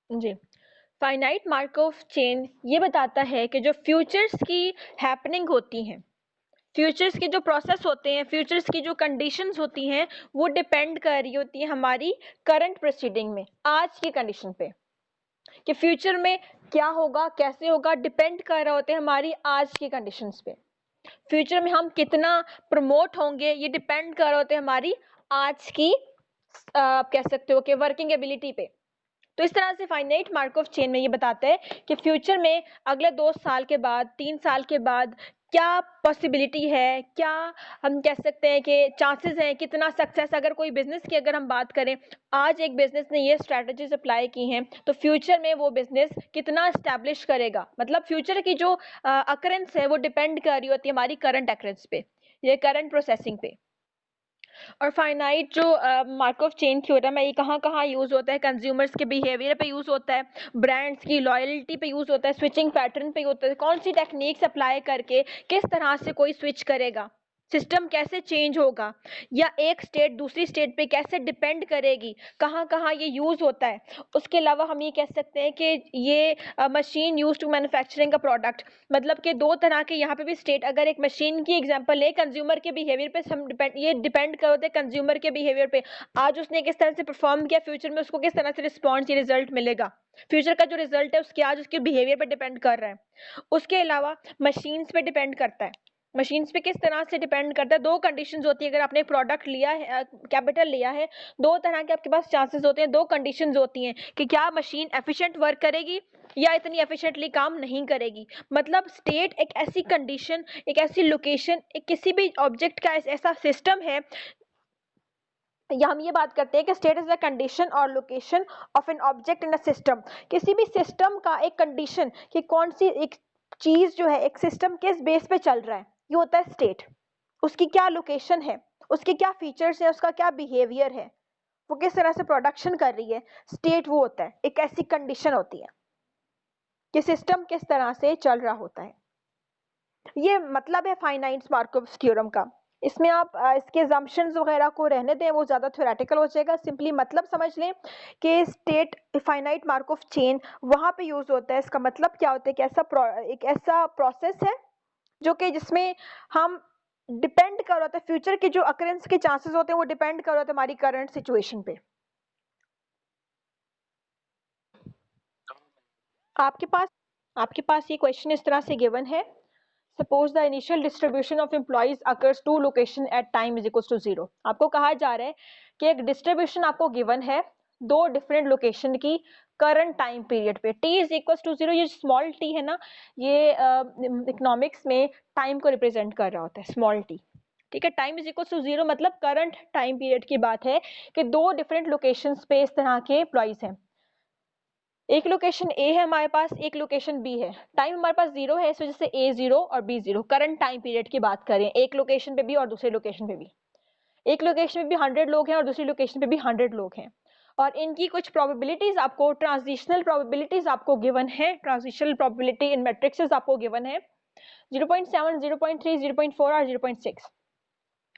जी, finite Markov chain ये बताता है कि जो फ्यूचर्स की हैपनिंग होती हैं, फ्यूचर्स के जो प्रोसेस होते हैं, फ्यूचर्स की जो कंडीशंस होती हैं, वो डिपेंड कर रही होती है हमारी करंट प्रोसीडिंग में, आज की कंडीशन पे, कि फ्यूचर में क्या होगा, कैसे होगा, डिपेंड कर रहे होते हैं हमारी आज की कंडीशंस पे। फ्यूचर में हम कितना प्रमोट होंगे, ये डिपेंड कर रहे होते हैं हमारी आज की आप कह सकते हो कि वर्किंग एबिलिटी पे। तो इस तरह से फाइनाइट मार्कोव चेन में ये बताते हैं कि फ्यूचर में अगले 2 साल के बाद, 3 साल के बाद क्या पॉसिबिलिटी है, क्या हम कह सकते हैं कि चांसेस हैं, कितना सक्सेस, अगर कोई बिजनेस की अगर हम बात करें, आज एक बिजनेस ने ये स्ट्रैटेजीज अप्लाई की हैं, तो फ्यूचर में वो बिजनेस कितना स्टैब्लिश करेगा। मतलब फ्यूचर की जो अकरेंस है वो डिपेंड कर रही होती है हमारी करंट अकरेंस पे, ये करंट प्रोसेसिंग पे। और फाइनाइट जो मार्कोव चेन थ्योरम है, ये कहाँ कहाँ यूज होता है, कंज्यूमर्स के बिहेवियर पे यूज होता है, ब्रांड्स की लॉयल्टी पे यूज होता है, स्विचिंग पैटर्न पे होता है, कौन सी टेक्निक्स अप्लाई करके किस तरह से कोई स्विच करेगा, सिस्टम कैसे चेंज होगा, या एक स्टेट दूसरी स्टेट पे कैसे डिपेंड करेगी, कहाँ कहाँ ये यूज होता है। उसके अलावा हम ये कह सकते हैं कि ये मशीन यूज टू मैन्युफैक्चरिंग का प्रोडक्ट, मतलब कि दो तरह के यहाँ पे भी स्टेट, अगर एक मशीन की एग्जांपल ले, कंज्यूमर के बिहेवियर पे हम डिपेंड करते हैं कंज्यूमर के बिहेवियर पे, आज उसने किस तरह से परफॉर्म किया, फ्यूचर में उसको किस तरह से रिस्पॉन्स या रिजल्ट मिलेगा, फ्यूचर का जो रिजल्ट है उसके आज उसके बिहेवियर पे डिपेंड कर रहा है। उसके अलावा मशीन्स पे डिपेंड करता है, मशीन्स पे किस तरह से डिपेंड करता है, दो कंडीशंस होती है, अगर आपने प्रोडक्ट लिया है, कैपिटल लिया है, दो तरह के आपके पास चांसेस होते हैं, दो कंडीशंस होती हैं कि क्या मशीन एफिशिएंट वर्क करेगी या इतनी एफिशिएंटली काम नहीं करेगी। मतलब स्टेट एक ऐसी कंडीशन, एक ऐसी लोकेशन, एक किसी भी ऑब्जेक्ट का ऐसा सिस्टम है, या हम ये बात करते हैं कि स्टेट इज अ कंडीशन और location of an object in a system. किसी भी सिस्टम का एक कंडीशन कि कौन सी एक चीज जो है, एक सिस्टम किस बेस पे चल रहा है, ये होता है स्टेट। उसकी क्या लोकेशन है, उसके क्या फीचर्स है, उसका क्या बिहेवियर है, वो किस तरह से प्रोडक्शन कर रही है, स्टेट वो होता है, एक ऐसी कंडीशन होती है कि सिस्टम किस तरह से चल रहा होता है। ये मतलब है फाइनाइट मार्कोव थ्योरम का। इसमें आप इसके assumptions वगैरह को रहने दें, वो ज़्यादा थ्योरेटिकल हो जाएगा, सिंपली मतलब समझ लें कि स्टेट फाइनाइट मार्कोव चेन वहाँ पे यूज होता है। इसका मतलब क्या होता है कि एक ऐसा प्रोसेस है जो कि जिसमें हम डिपेंड कर होता है, फ्यूचर के जो अकरेंस के चांसेस होते हैं वो डिपेंड कर होते हैं हमारी करंट सिचुएशन पे। आपके पास आपके पास ये क्वेश्चन इस तरह से गिवन है, suppose the initial distribution of employees occurs to location at time is equal to 0। आपको कहा जा रहा है कि एक डिस्ट्रीब्यूशन आपको गिवन है दो डिफरेंट लोकेशन की करंट टाइम पीरियड पे, t इज इक्वल टू 0। ये स्मॉल t है ना, ये इकोनॉमिक्स में टाइम को रिप्रेजेंट कर रहा होता है, स्मॉल t। ठीक है, टाइम इज इक्वल टू 0 मतलब करंट टाइम पीरियड की बात है कि दो डिफरेंट लोकेशंस पे इस तरह के एम्प्लॉइज हैं। एक लोकेशन ए है हमारे पास, एक लोकेशन बी है, टाइम हमारे पास 0 है, इस वजह से ए 0 और बी 0। करंट टाइम पीरियड की बात करें, एक लोकेशन पे भी और दूसरे लोकेशन पे भी, एक लोकेशन पे भी 100 लोग हैं और दूसरी लोकेशन पे भी 100 लोग हैं, और इनकी कुछ प्रोबेबिलिटीज आपको, ट्रांजिशनल प्रोबेबिलिटीज आपको गिवन है, ट्रांजिशनल प्रोबेबिलिटी इन मैट्रिक्सेस आपको गिवन है 0.7, 0.3, 0.4 और 0.6।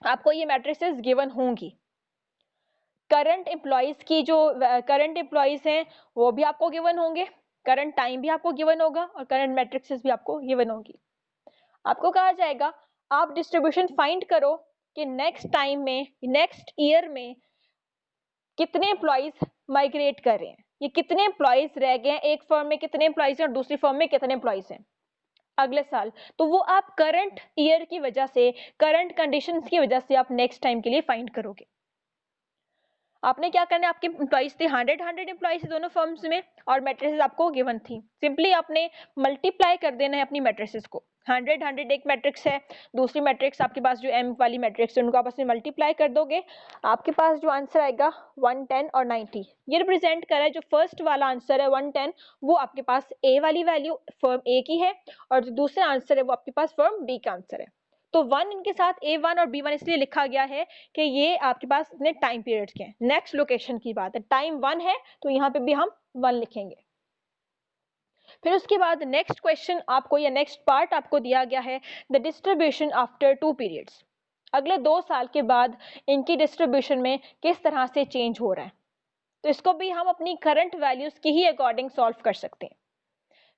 आपको ये मैट्रिक्सेस गिवन होंगी। करंट एम्प्लॉइज की जो करंट एम्प्लॉइज हैं वो भी आपको गिवन होंगे, करंट टाइम भी आपको गिवन होगा और करंट मैट्रिक्सेस भी आपको गिवन होगी। आपको कहा जाएगा आप डिस्ट्रीब्यूशन फाइंड करो कि नेक्स्ट टाइम में, नेक्स्ट ईयर में कितने एम्प्लॉइज माइग्रेट कर रहे हैं, ये कितने एम्प्लॉइज रह गए हैं, एक फर्म में कितने एम्प्लॉइज हैं और दूसरी फर्म में कितने एम्प्लॉइज हैं अगले साल। तो वो आप करंट ईयर की वजह से, करंट कंडीशंस की वजह से आप नेक्स्ट टाइम के लिए फाइंड करोगे। आपने क्या करना है, आपके एम्प्लॉइज थे 100 एम्प्लॉइज दोनों फर्म्स में और मैट्रिसेस आपको गिवन थी, सिंपली आपने मल्टीप्लाई कर देना है अपनी मैट्रिसेस को। 100 एक मैट्रिक्स है, दूसरी मैट्रिक्स आपके पास जो एम वाली मैट्रिक्स है उनको आपस में मल्टीप्लाई कर दोगे, आपके पास जो आंसर आएगा 110 और 90। ये रिप्रेजेंट कर रहा है, जो फर्स्ट वाला आंसर है 110 वो आपके पास ए वाली वैल्यू फर्म ए की है, और जो दूसरा आंसर है वो आपके पास फर्म बी का आंसर है। तो 1 इनके साथ A1 और B1 इसलिए लिखा गया है कि ये आपके पास इतने टाइम पीरियड के हैं। नेक्स्ट लोकेशन की बात है, टाइम 1 है तो यहाँ पे भी हम 1 लिखेंगे। फिर उसके बाद नेक्स्ट क्वेश्चन आपको, या नेक्स्ट पार्ट आपको दिया गया है द डिस्ट्रीब्यूशन आफ्टर 2 पीरियड्स। अगले 2 साल के बाद इनकी डिस्ट्रीब्यूशन में किस तरह से चेंज हो रहा है। तो इसको भी हम अपनी करंट वैल्यूज की ही अकॉर्डिंग सॉल्व कर सकते हैं।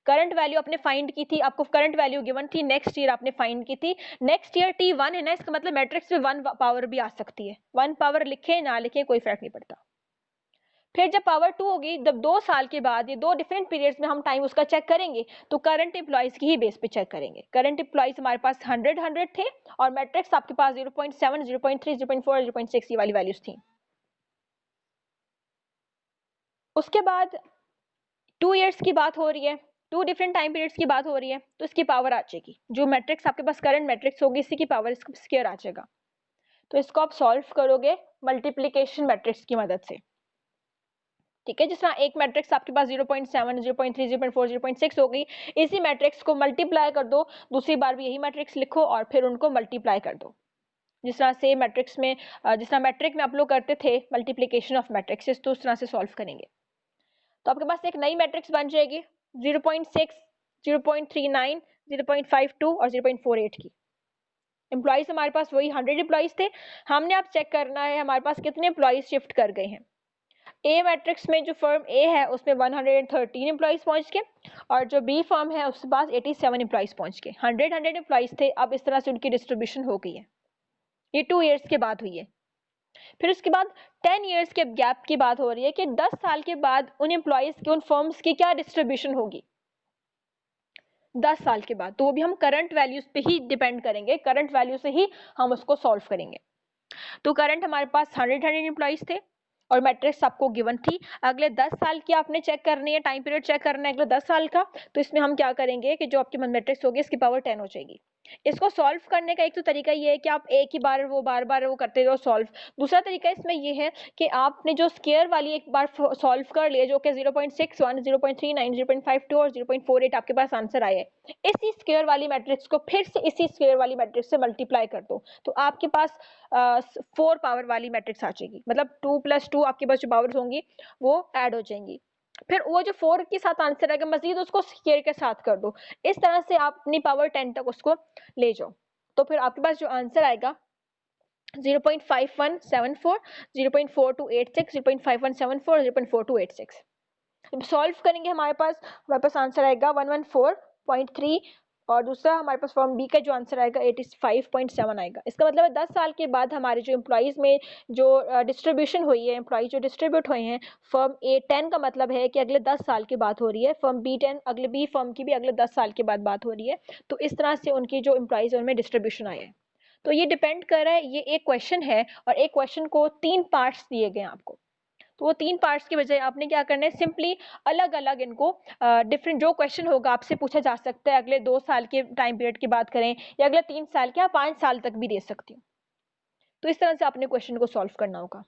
करंट वैल्यू आपने फाइंड की थी, आपको करंट वैल्यू गिवन थी, नेक्स्ट ईयर आपने फाइंड की थी, नेक्स्ट ईयर T1 है ना, इसका मतलब मैट्रिक्स में 1 पावर भी आ सकती है, 1 पावर लिखे ना लिखे कोई फर्क नहीं पड़ता। फिर जब पावर 2 होगी, जब 2 साल के बाद, ये 2 डिफरेंट पीरियड्स में हम टाइम उसका चेक करेंगे, तो करंट एम्प्लॉइज की ही बेस पे चेक करेंगे। करंट एम्प्लॉइज हमारे पास 100 थे और मैट्रिक्स आपके पास 0.7, 0.3, 0.4, 0.6 ये वाली वैल्यूज थी। उसके बाद 2 इयर्स की बात हो रही है, 2 डिफरेंट टाइम पीरियड्स की बात हो रही है, तो इसकी पावर आ जाएगी, जो मैट्रिक्स आपके पास करंट मैट्रिक्स होगी इसी की पावर इसका स्क्वायर आ जाएगा। तो इसको आप सॉल्व करोगे मल्टीप्लिकेशन मैट्रिक्स की मदद से, ठीक है। जिस तरह एक मैट्रिक्स आपके पास 0.7, 0.3, 0.4, 0.6 हो गई, इसी मैट्रिक्स को मल्टीप्लाई कर दो, दूसरी बार भी यही मैट्रिक्स लिखो और फिर उनको मल्टीप्लाई कर दो। जिस तरह से मैट्रिक्स में जिस तरह मैट्रिक में आप लोग करते थे मल्टीप्लिकेशन ऑफ मैट्रिक्सेस, तो उस तरह से सॉल्व करेंगे। तो आपके पास एक नई मैट्रिक्स बन जाएगी 0.6, 0.39, 0.52 और 0.48 की। एम्प्लॉइज हमारे पास वही 100 एम्प्लॉइज थे, हमने आप चेक करना है हमारे पास कितने एम्प्लॉइज शिफ्ट कर गए हैं। ए मैट्रिक्स में जो फर्म ए है उसमें 113 एम्प्लॉइज पहुंच के, और जो बी फर्म है उसके पास 87 एम्प्लॉइज पहुंच के। 100 एम्प्लॉइज थे, अब इस तरह से उनकी डिस्ट्रीब्यूशन हो गई है। ये 2 इयर्स के बाद हुई है। फिर उसके बाद 10 इयर्स के गैप की बात हो रही है कि 10 साल के बाद उन एम्प्लॉइज की, उन फर्म्स की क्या डिस्ट्रीब्यूशन होगी 10 साल के बाद। तो वो भी हम करंट वैल्यूज पे ही डिपेंड करेंगे, करंट वैल्यू से ही हम उसको सॉल्व करेंगे। तो करंट हमारे पास 100 एम्प्लॉइज थे और मैट्रिक्स आपको गिवन थी। अगले 10 साल की आपने चेक करनी है, टाइम पीरियड चेक करना है अगले 10 साल का। तो इसमें हम क्या करेंगे कि जो आपकी मैट्रिक्स होगी इसकी पावर 10 हो जाएगी। इसको सॉल्व करने का एक तो तरीका ये है कि आप एक ही बार वो बार बार वो करते रहो सॉल्व। दूसरा तरीका इसमें ये है कि आपने जो स्क्वायर वाली एक बार सॉल्व कर लिया, जो कि 0.61, 0.39, 0.52 और 0.48 आपके पास आंसर आया है, इसी स्क्वायर वाली मैट्रिक्स को फिर से इसी स्क्वायर वाली मैट्रिक्स से मल्टीप्लाई कर दो, तो आपके पास 4 पावर वाली मैट्रिक्स आ जाएगी। मतलब 2 + 2 आपके पास जो पावर्स होंगी वो ऐड हो जाएंगी। फिर वो जो 4 के साथ आंसर आएगा मजीद उसको स्क्वायर के साथ कर दो। इस तरह से आप अपनी पावर 10 तक उसको ले जाओ। तो फिर आपके पास जो आंसर आएगा 0.5174, 0.4286, 0.5174, 0.4286। जब सॉल्व करेंगे हमारे पास आंसर आएगा 114.3 और दूसरा हमारे पास फॉर्म बी का जो आंसर आएगा 85.7 आएगा। इसका मतलब है 10 साल के बाद हमारे जो एम्प्लॉइज में जो डिस्ट्रीब्यूशन हुई है, एम्प्लॉइज जो डिस्ट्रीब्यूट हुए हैं, फर्म ए 10 का मतलब है कि अगले 10 साल की बात हो रही है, फर्म बी 10 अगले बी फर्म की भी अगले 10 साल के बाद बात हो रही है। तो इस तरह से उनकी जो एम्प्लॉइज है उनमें डिस्ट्रीब्यूशन आया है। तो ये डिपेंड कर रहा है, ये एक क्वेश्चन है और एक क्वेश्चन को 3 पार्ट्स दिए गए आपको। तो वो 3 पार्ट्स की बजाय आपने क्या करना है, सिंपली अलग अलग इनको डिफरेंट जो क्वेश्चन होगा आपसे पूछा जा सकता है, अगले 2 साल के टाइम पीरियड की बात करें या अगले 3 साल के या 5 साल तक भी दे सकती हूँ। तो इस तरह से आपने क्वेश्चन को सॉल्व करना होगा।